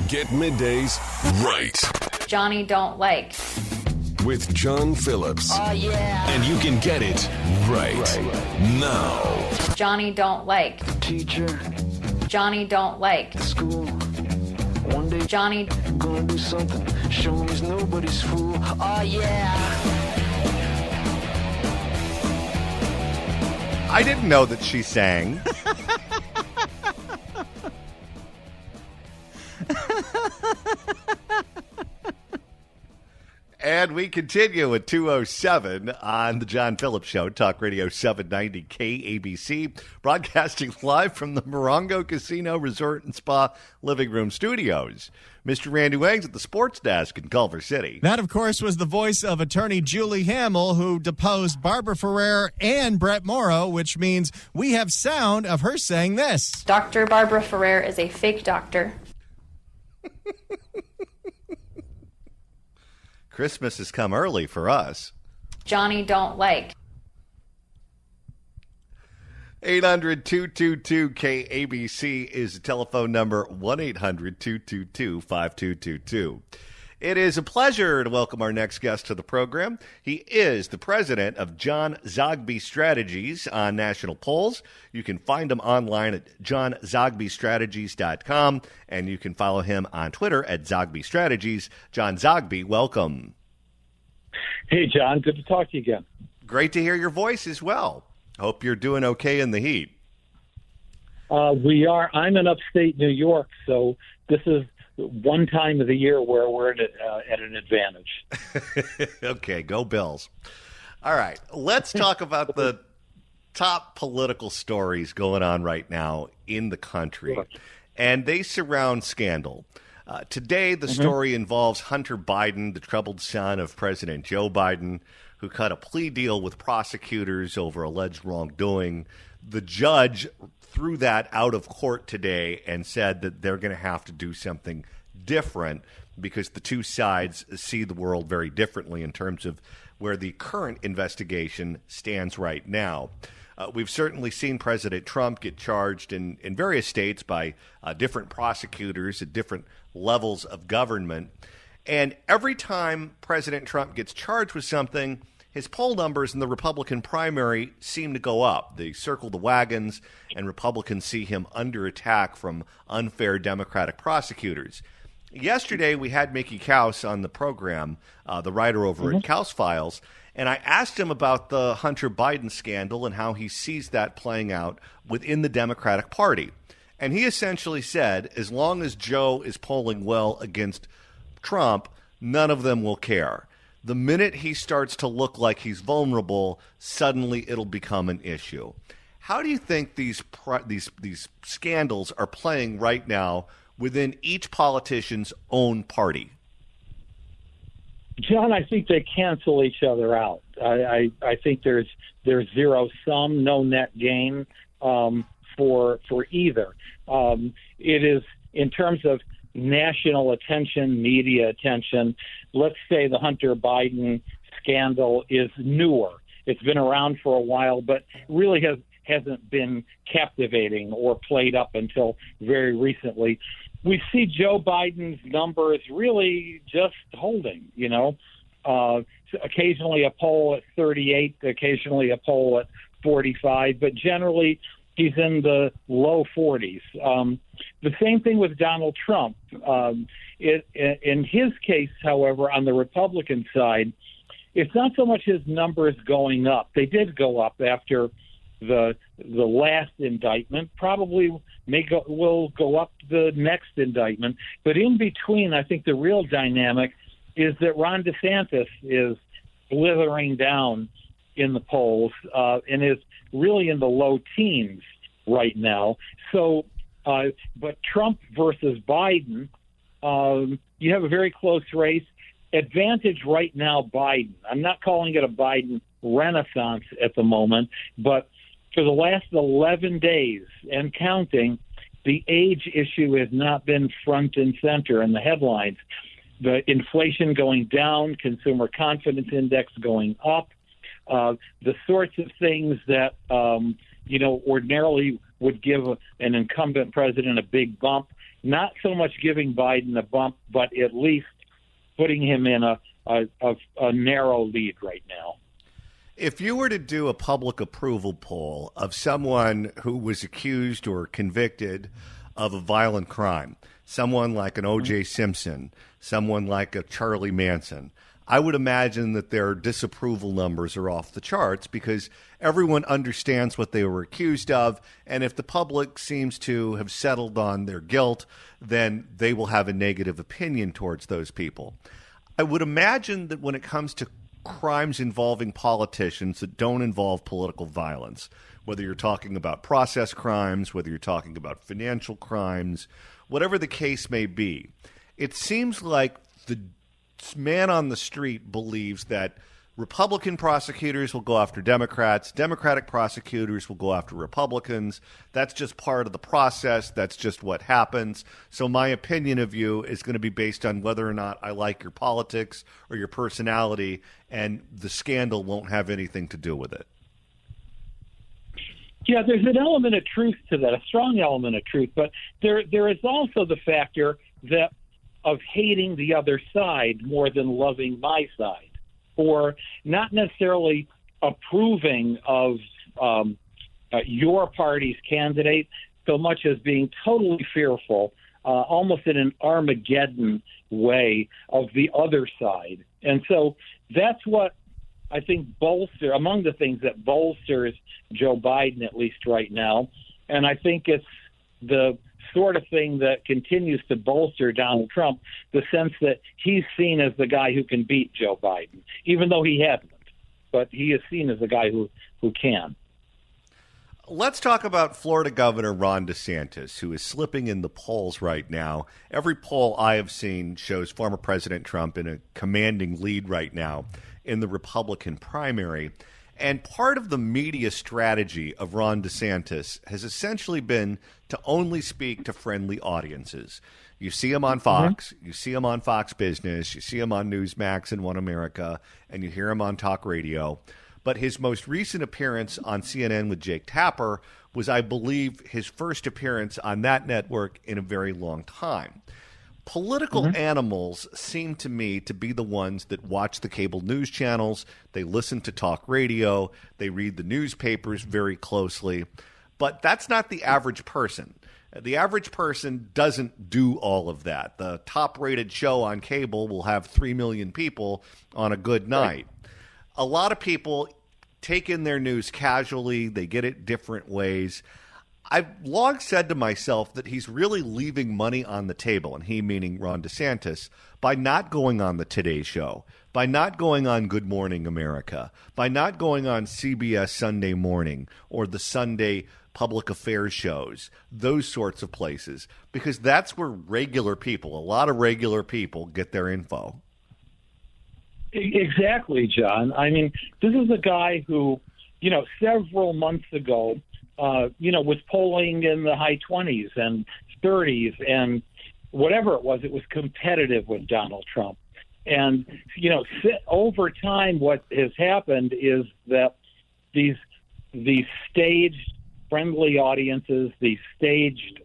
Get middays right. Johnny don't like. With John Phillips. Oh, yeah. And you can get it right now. Johnny don't like. Teacher. Johnny don't like. School. One day Johnny gonna do something. Show him he's nobody's fool. Oh, yeah. I didn't know that she sang. And we continue at 2:07 on the John Phillips Show, Talk Radio 790 KABC, broadcasting live from the Morongo Casino Resort and Spa Living Room Studios. Mr. Randy Wangs at the sports desk in Culver City. That, of course, was the voice of attorney Julie Hamill, who deposed Barbara Ferrer and Brett Morrow, which means we have sound of her saying this. Dr. Barbara Ferrer is a fake doctor. Christmas has come early for us. Johnny don't like. 800-222-KABC is the telephone number, 1-800-222-5222. It is a pleasure to welcome our next guest to the program. He is the president of John Zogby Strategies on national polls. You can find him online at johnzogbystrategies.com, and you can follow him on Twitter at Zogby Strategies. John Zogby, welcome. Hey, John. Good to talk to you again. Great to hear your voice as well. Hope you're doing okay in the heat. We are. I'm in upstate New York, so this is one time of the year where we're at an advantage. Okay, go Bills. All right, let's talk about the top political stories going on right now in the country, and they surround scandal. Today, the story involves Hunter Biden, the troubled son of President Joe Biden, who cut a plea deal with prosecutors over alleged wrongdoing. The judge threw that out of court today and said that they're going to have to do something different because the two sides see the world very differently in terms of where the current investigation stands right now. We've certainly seen President Trump get charged in various states by different prosecutors at different levels of government. And every time President Trump gets charged with something, his poll numbers in the Republican primary seem to go up. They circle the wagons, and Republicans see him under attack from unfair Democratic prosecutors. Yesterday, we had Mickey Kaus on the program, the writer over at Kaus Files, and I asked him about the Hunter Biden scandal and how he sees that playing out within the Democratic Party. And he essentially said, as long as Joe is polling well against Trump, none of them will care. The minute he starts to look like he's vulnerable, suddenly it'll become an issue. How do you think these scandals are playing right now within each politician's own party? John, I think they cancel each other out. I think there's zero sum, no net gain for either. It is in terms of national attention, media attention. Let's say the Hunter Biden scandal is newer. It's been around for a while, but really hasn't been captivating or played up until very recently. We see Joe Biden's numbers really just holding, occasionally a poll at 38, occasionally a poll at 45, but generally he's in the low 40s. The same thing with Donald Trump. In his case, however, on the Republican side, it's not so much his numbers going up. They did go up after the last indictment, probably will go up the next indictment. But in between, I think the real dynamic is that Ron DeSantis is slithering down in the polls and is really in the low teens right now. So, but Trump versus Biden, you have a very close race. Advantage right now, Biden. I'm not calling it a Biden renaissance at the moment, but for the last 11 days and counting, the age issue has not been front and center in the headlines. The inflation going down, consumer confidence index going up, the sorts of things that, ordinarily would give an incumbent president a big bump not so much giving Biden a bump, but at least putting him in a narrow lead right now. If you were to do a public approval poll of someone who was accused or convicted of a violent crime, someone like an O.J. Simpson, someone like a Charlie Manson, I would imagine that their disapproval numbers are off the charts because everyone understands what they were accused of. And if the public seems to have settled on their guilt, then they will have a negative opinion towards those people. I would imagine that when it comes to crimes involving politicians that don't involve political violence, whether you're talking about process crimes, whether you're talking about financial crimes, whatever the case may be, it seems like the man on the street believes that Republican prosecutors will go after Democrats, Democratic prosecutors will go after Republicans. That's just part of the process. That's just what happens. So my opinion of you is going to be based on whether or not I like your politics or your personality, and the scandal won't have anything to do with it. Yeah, there's an element of truth to that, a strong element of truth. But there is also the factor that of hating the other side more than loving my side, or not necessarily approving of your party's candidate so much as being totally fearful, almost in an Armageddon way, of the other side. And so that's what I think among the things that bolsters Joe Biden, at least right now. And I think it's the sort of thing that continues to bolster Donald Trump, the sense that he's seen as the guy who can beat Joe Biden, even though he hasn't. But he is seen as the guy who can. Let's talk about Florida Governor Ron DeSantis, who is slipping in the polls right now. Every poll I have seen shows former President Trump in a commanding lead right now in the Republican primary. And part of the media strategy of Ron DeSantis has essentially been to only speak to friendly audiences. You see him on Fox, you see him on Fox Business, you see him on Newsmax and One America, and you hear him on talk radio. But his most recent appearance on CNN with Jake Tapper was, I believe, his first appearance on that network in a very long time. Political animals seem to me to be the ones that watch the cable news channels, they listen to talk radio, they read the newspapers very closely. But that's not the average person. The average person doesn't do all of that. The top-rated show on cable will have 3 million people on a good night. A lot of people take in their news casually. They get it different ways. I've long said to myself that he's really leaving money on the table, and he meaning Ron DeSantis, by not going on the Today Show, by not going on Good Morning America, by not going on CBS Sunday Morning or the Sunday public affairs shows, those sorts of places, because that's where regular people, a lot of regular people, get their info. Exactly, John. I mean, this is a guy who, several months ago, was polling in the high 20s and 30s and whatever it was competitive with Donald Trump. And, over time, what has happened is that these staged friendly audiences, these staged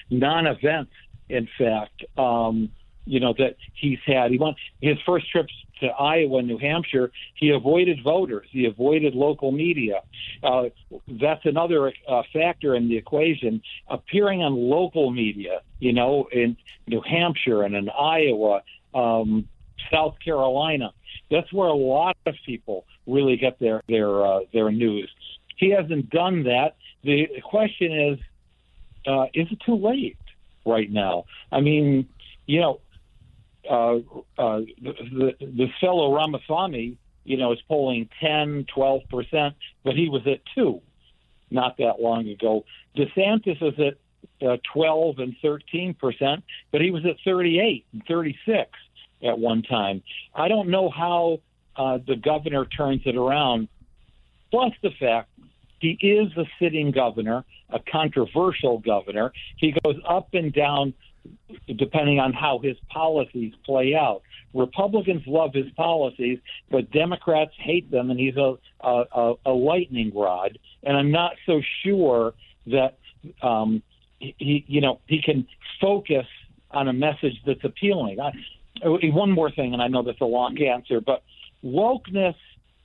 non-events, in fact, that he's had. He went his first trips to Iowa and New Hampshire. He avoided voters. He avoided local media. That's another factor in the equation. Appearing on local media, in New Hampshire and in Iowa, South Carolina. That's where a lot of people really get their news. He hasn't done that. The question is it too late right now? I mean, the fellow Ramaswamy, is polling 10, 12%, but he was at 2 not that long ago. DeSantis is at 12 and 13%, but he was at 38 and 36 at one time. I don't know how the governor turns it around, plus the fact he is a sitting governor, a controversial governor. He goes up and down depending on how his policies play out. Republicans love his policies, but Democrats hate them, and he's a lightning rod. And I'm not so sure that he can focus on a message that's appealing. One more thing, and I know that's a long answer, but wokeness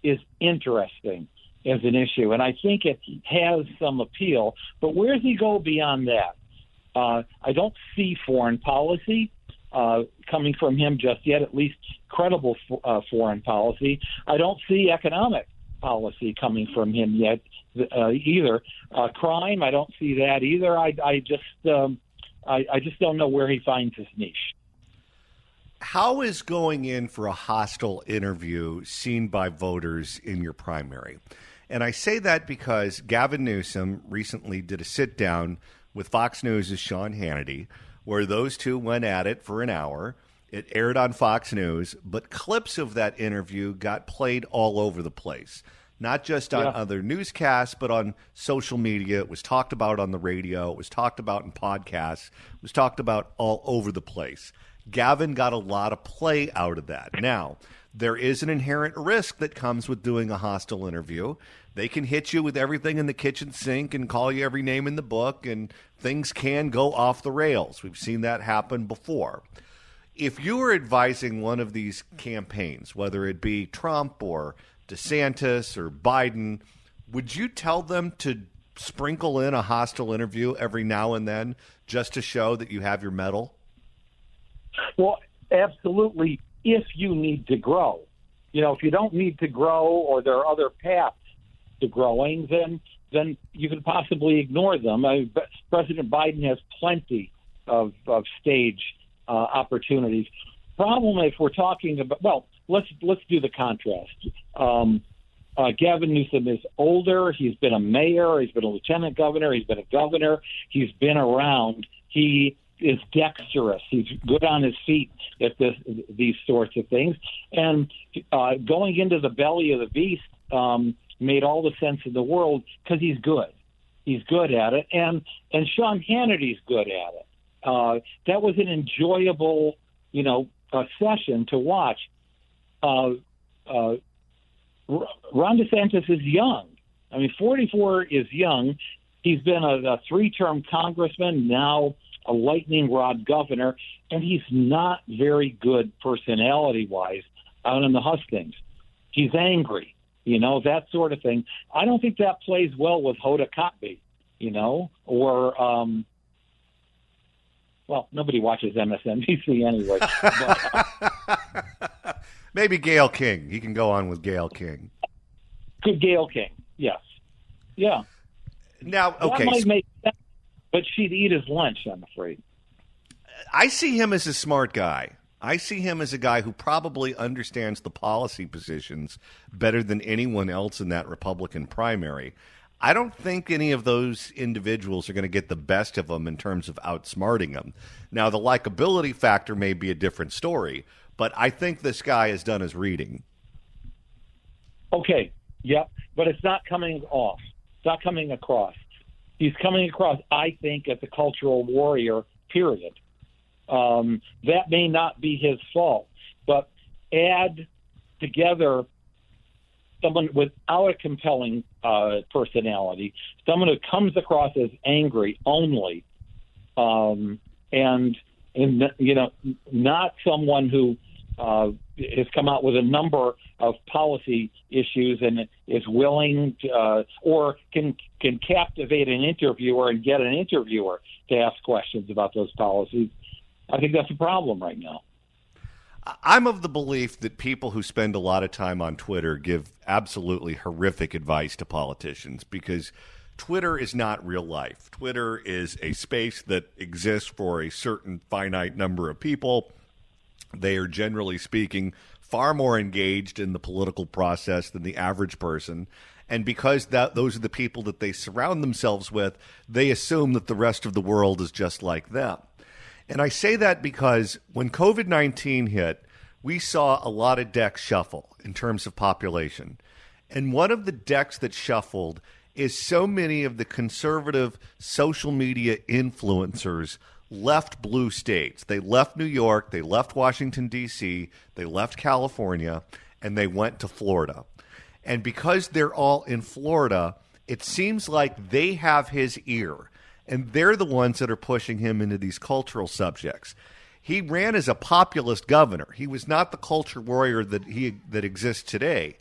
is interesting as an issue, and I think it has some appeal. But where does he go beyond that? I don't see foreign policy coming from him just yet, at least credible foreign policy. I don't see economic policy coming from him yet either. Crime, I don't see that either. I just don't know where he finds his niche. How is going in for a hostile interview seen by voters in your primary? And I say that because Gavin Newsom recently did a sit-down with Fox News' Sean Hannity, where those two went at it for an hour. It aired on Fox News, but clips of that interview got played all over the place, not just on other newscasts, but on social media. It was talked about on the radio. It was talked about in podcasts. It was talked about all over the place. Gavin got a lot of play out of that. Now, there is an inherent risk that comes with doing a hostile interview. They can hit you with everything in the kitchen sink and call you every name in the book, and things can go off the rails. We've seen that happen before. If you were advising one of these campaigns, whether it be Trump or DeSantis or Biden, would you tell them to sprinkle in a hostile interview every now and then just to show that you have your mettle? Well, absolutely, if you need to grow. If you don't need to grow or there are other paths to growing, then you can possibly ignore them. President Biden has plenty of stage opportunities. Problem if we're talking about, let's do the contrast. Gavin Newsom is older. He's been a mayor. He's been a lieutenant governor. He's been a governor. He's been around. He is dexterous. He's good on his feet at these sorts of things. And going into the belly of the beast made all the sense in the world because he's good. He's good at it. And Sean Hannity's good at it. That was an enjoyable, session to watch. Ron DeSantis is young. 44 is young. He's been a three-term congressman, now a lightning rod governor, and he's not very good personality-wise out in the hustings. He's angry, that sort of thing. I don't think that plays well with Hoda Kotb, or nobody watches MSNBC anyway. But, maybe Gayle King. He can go on with Gayle King. Good Gayle King, yes. Yeah. Now, okay. That might make sense, but she'd eat his lunch, I'm afraid. I see him as a smart guy. I see him as a guy who probably understands the policy positions better than anyone else in that Republican primary. I don't think any of those individuals are going to get the best of him in terms of outsmarting him. Now, the likability factor may be a different story, but I think this guy has done his reading. Okay, yep, but it's not coming off. It's not coming across. He's coming across, I think, as a cultural warrior, period. That may not be his fault, but add together someone without a compelling personality, someone who comes across as angry only, and not someone who has come out with a number of policy issues and is willing to, or can captivate an interviewer and get an interviewer to ask questions about those policies. I think that's a problem right now. I'm of the belief that people who spend a lot of time on Twitter give absolutely horrific advice to politicians because Twitter is not real life. Twitter is a space that exists for a certain finite number of people. They are, generally speaking, far more engaged in the political process than the average person. And because those are the people that they surround themselves with, they assume that the rest of the world is just like them. And I say that because when COVID-19 hit, we saw a lot of decks shuffle in terms of population. And one of the decks that shuffled is so many of the conservative social media influencers left blue states. They left New York, they left Washington, D.C., they left California, and they went to Florida. And because they're all in Florida, it seems like they have his ear. and they're the ones that are pushing him into these cultural subjects. He ran as a populist governor. He was not the culture warrior that exists today.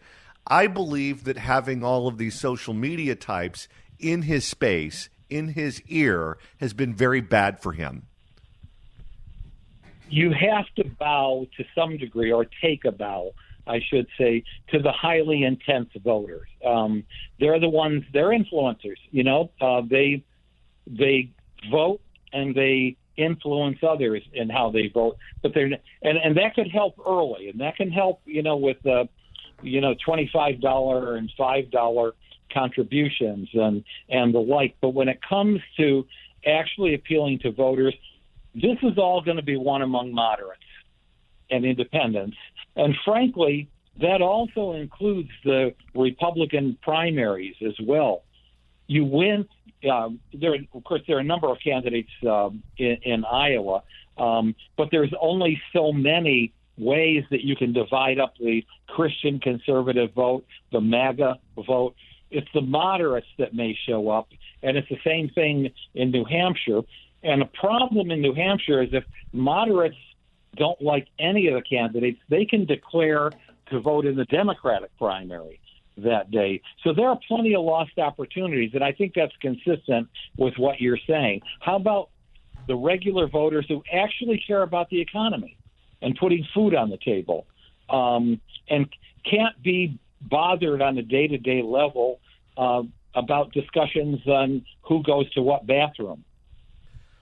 I believe that having all of these social media types in his space, in his ear, has been very bad for him. You have to bow to some degree, or take a bow, I should say, to the highly intense voters. They're the ones, they're influencers, they vote and they influence others in how they vote, but and that could help early, and that can help, with $25 and $5 contributions and the like. But when it comes to actually appealing to voters, this is all going to be won among moderates and independents. And frankly, that also includes the Republican primaries as well. You win. Of course, there are a number of candidates in Iowa, but there's only so many ways that you can divide up the Christian conservative vote, the MAGA vote. It's the moderates that may show up, and it's the same thing in New Hampshire. And the problem in New Hampshire is if moderates don't like any of the candidates, they can declare to vote in the Democratic primary that day. So there are plenty of lost opportunities, and I think that's consistent with what you're saying. How about the regular voters who actually care about the economy and putting food on the table, and can't be bothered on a day-to-day level about discussions on who goes to what bathroom?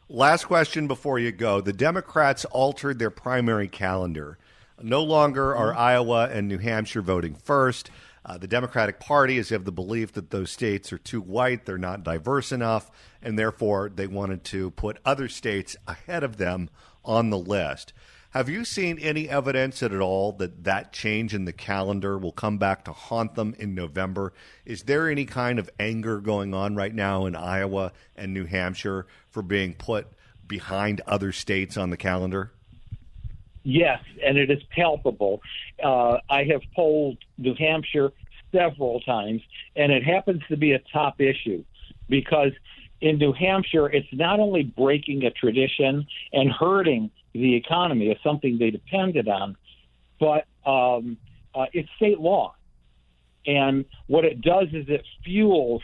Last question before you go. The Democrats altered their primary calendar. No longer are Iowa and New Hampshire voting first. The Democratic Party is of the belief that those states are too white, they're not diverse enough, and therefore they wanted to put other states ahead of them on the list. Have you seen any evidence at all that that change in the calendar will come back to haunt them in November? Is there any kind of anger going on right now in Iowa and New Hampshire for being put behind other states on the calendar? Yes, and it is palpable. I have polled New Hampshire several times, and it happens to be a top issue because in New Hampshire, it's not only breaking a tradition and hurting the economy is something they depended on, but it's state law. And what it does is it fuels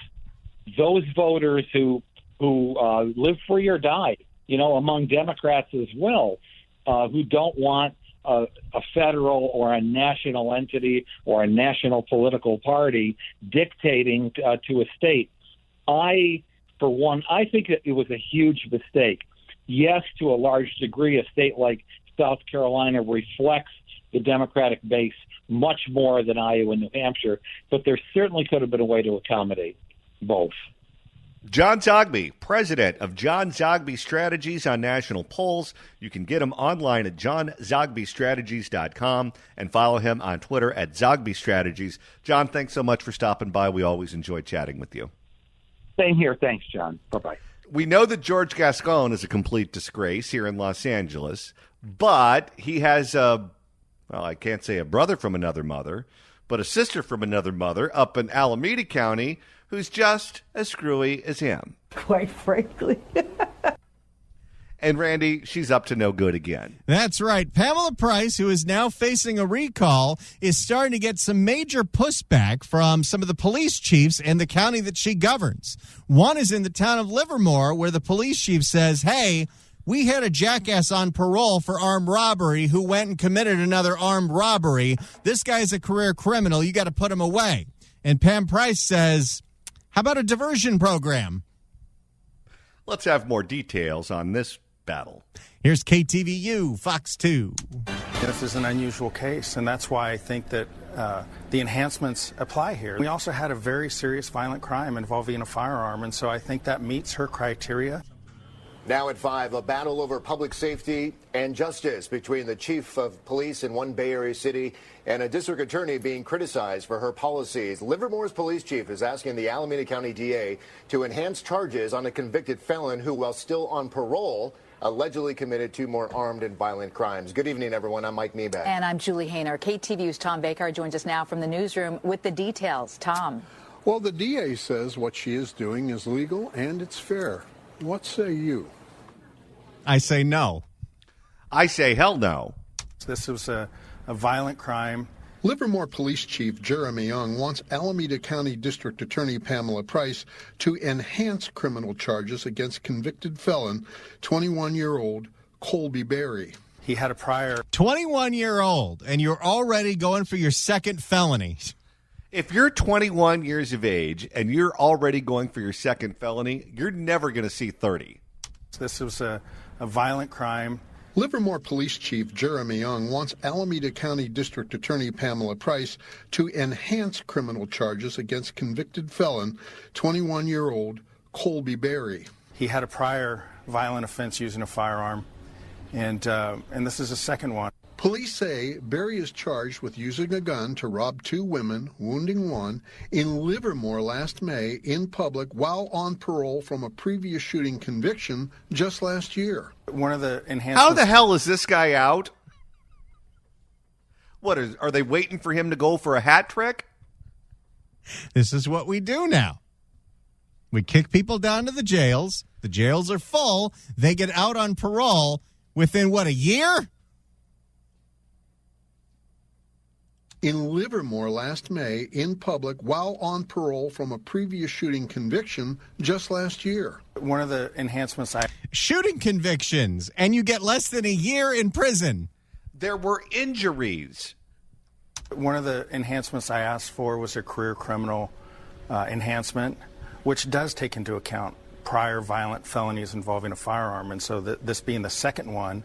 those voters who live free or die, among Democrats as well, who don't want a federal or a national entity or a national political party dictating to a state. For one, I think that it was a huge mistake. Yes, to a large degree, a state like South Carolina reflects the Democratic base much more than Iowa and New Hampshire, but there certainly could have been a way to accommodate both. John Zogby, president of John Zogby Strategies on National Polls. You can get him online at johnzogbystrategies.com and follow him on Twitter at Zogby Strategies. John, thanks so much for stopping by. We always enjoy chatting with you. Same here. Thanks, John. Bye-bye. We know that George Gascon is a complete disgrace here in Los Angeles, but he has I can't say a brother from another mother, but a sister from another mother up in Alameda County who's just as screwy as him. Quite frankly. And Randy, she's up to no good again. That's right. Pamela Price, who is now facing a recall, is starting to get some major pushback from some of the police chiefs in the county that she governs. One is in the town of Livermore, where the police chief says, hey, we had a jackass on parole for armed robbery who went and committed another armed robbery. This guy's a career criminal. You got to put him away. And Pam Price says, how about a diversion program? Let's have more details on this battle. Here's KTVU, Fox 2. This is an unusual case, and that's why I think that the enhancements apply here. We also had a very serious violent crime involving a firearm, and so I think that meets her criteria. Now at 5, a battle over public safety and justice between the chief of police in one Bay Area city and a district attorney being criticized for her policies. Livermore's police chief is asking the Alameda County DA to enhance charges on a convicted felon who, while still on parole, allegedly committed 2 more armed and violent crimes. Good evening, everyone. I'm Mike Nebeck. And I'm Julie Hayner. KTVU's Tom Baker joins us now from the newsroom with the details. Tom. Well, the DA says what she is doing is legal and it's fair. What say you? I say no. I say hell no. This was a violent crime. Livermore Police Chief Jeremy Young wants Alameda County District Attorney Pamela Price to enhance criminal charges against convicted felon 21-year-old Colby Berry. He had a prior 21-year-old, and you're already going for your second felony. If you're 21 years of age and you're already going for your second felony, you're never going to see 30. This was a violent crime. Livermore Police Chief Jeremy Young wants Alameda County District Attorney Pamela Price to enhance criminal charges against convicted felon 21-year-old Colby Berry. He had a prior violent offense using a firearm, and this is a second one. Police say Berry is charged with using a gun to rob 2 women, wounding 1, in Livermore last May in public while on parole from a previous shooting conviction just last year. One of the enhancements. How the hell is this guy out? Are they waiting for him to go for a hat trick? This is what we do now. We kick people down to the jails. The jails are full. They get out on parole within, a year? In Livermore last May in public while on parole from a previous shooting conviction just last year. One of the enhancements Shooting convictions, and you get less than a year in prison. There were injuries. One of the enhancements I asked for was a career criminal enhancement, which does take into account prior violent felonies involving a firearm, and so this being the second one.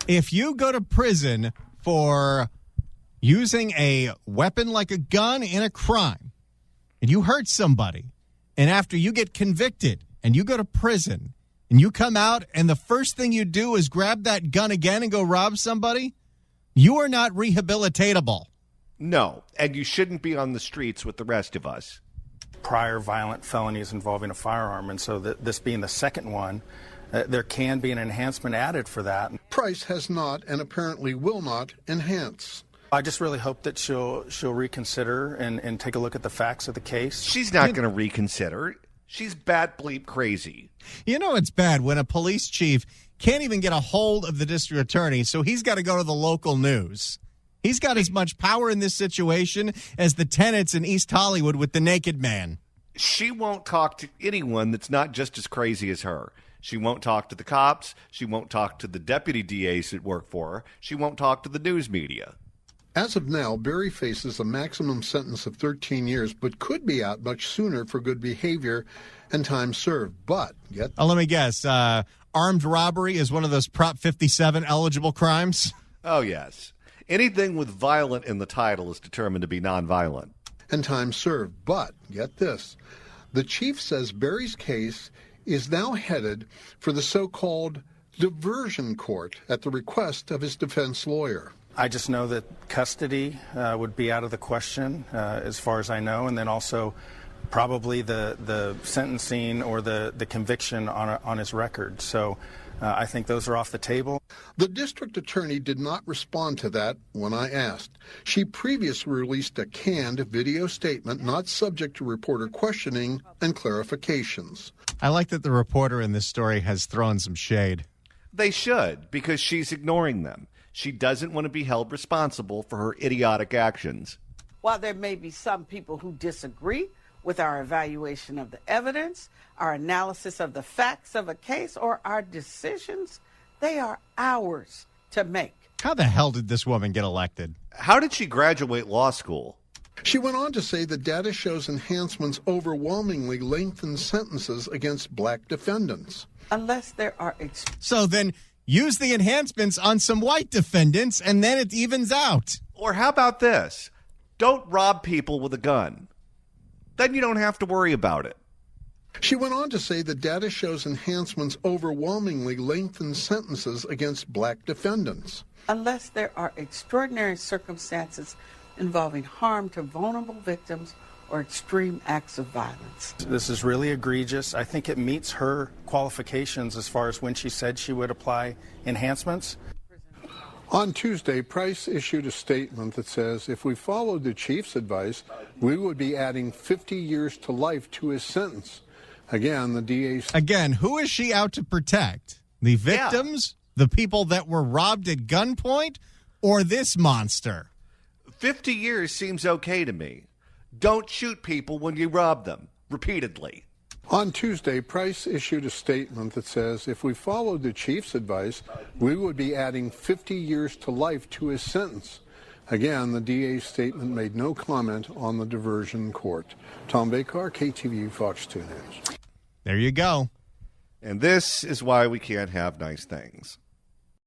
If you go to prison for using a weapon like a gun in a crime, and you hurt somebody, and after you get convicted and you go to prison and you come out and the first thing you do is grab that gun again and go rob somebody, you are not rehabilitatable. No, and you shouldn't be on the streets with the rest of us. Prior violent felonies involving a firearm, and so this being the second one, there can be an enhancement added for that. Price has not and apparently will not enhance. I just really hope that she'll reconsider and take a look at the facts of the case. She's not going to reconsider. She's bat bleep crazy. You know it's bad when a police chief can't even get a hold of the district attorney, so he's got to go to the local news. He's got as much power in this situation as the tenants in East Hollywood with the naked man. She won't talk to anyone that's not just as crazy as her. She won't talk to the cops. She won't talk to the deputy DAs that work for her. She won't talk to the news media. As of now, Berry faces a maximum sentence of 13 years, but could be out much sooner for good behavior and time served. But, let me guess, armed robbery is one of those Prop 57 eligible crimes? Oh, yes. Anything with violent in the title is determined to be nonviolent. And time served. But, get this, the chief says Berry's case is now headed for the so-called diversion court at the request of his defense lawyer. I just know that custody would be out of the question, as far as I know, and then also probably the sentencing or the conviction on his record. So I think those are off the table. The district attorney did not respond to that when I asked. She previously released a canned video statement not subject to reporter questioning and clarifications. I like that the reporter in this story has thrown some shade. They should, because she's ignoring them. She doesn't want to be held responsible for her idiotic actions. While there may be some people who disagree with our evaluation of the evidence, our analysis of the facts of a case, or our decisions, they are ours to make. How the hell did this woman get elected? How did she graduate law school? She went on to say the data shows enhancements overwhelmingly lengthen sentences against black defendants. Unless there are... So then use the enhancements on some white defendants, and then it evens out. Or how about this? Don't rob people with a gun. Then you don't have to worry about it. She went on to say the data shows enhancements overwhelmingly lengthen sentences against black defendants. Unless there are extraordinary circumstances involving harm to vulnerable victims or extreme acts of violence. This is really egregious. I think it meets her qualifications as far as when she said she would apply enhancements. On Tuesday, Price issued a statement that says if we followed the chief's advice, we would be adding 50 years to life to his sentence. Again, the DA... Again, who is she out to protect? The victims? The people that were robbed at gunpoint? Or this monster? 50 years seems okay to me. Don't shoot people when you rob them, repeatedly. On Tuesday, Price issued a statement that says if we followed the chief's advice, we would be adding 50 years to life to his sentence. Again, the DA's statement made no comment on the diversion in court. Tom Bakar, KTVU, Fox 2 News. There you go. And this is why we can't have nice things.